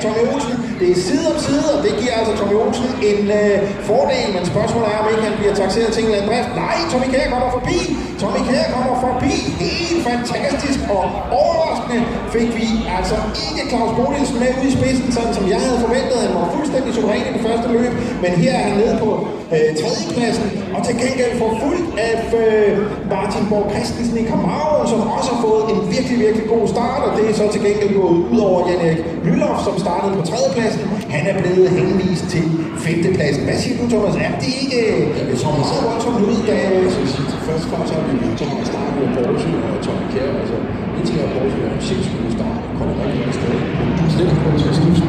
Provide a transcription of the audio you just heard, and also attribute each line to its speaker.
Speaker 1: Tommy Olsen. Det er side om side, og det giver altså Tommy Olsen en fordel, men spørgsmålet er, om ikke han bliver takseret til en eller anden drift. Nej, Tommy Kjær kommer forbi. Tommy Kjær kommer forbi. Helt fantastisk og overraskende fik vi altså ikke Claus Bodilsen med ud i spidsen, sådan som jeg havde forventet. Han var fuldstændig suveræn i det første løb, men her er han nede på tredjepladsen, og til gengæld får fuldt af Martin Borg Christensen i Camaro, som også har fået en virkelig, virkelig god start, og det er så til gengæld gået ud over Jan-Erik Mylloff, som startede på tredjepladsen. Han er blevet henvist til femtepladsen. Hvad siger du, Thomas? Er det ikke Thomas er voldsomt ud, da
Speaker 2: først kommer så vi Thomas starter med Porsche og Tommy Kjær, altså en ting er Porsche, er en sindssygt god start, og kommer rigtig meget sted. Du er slet ikke på til at skifte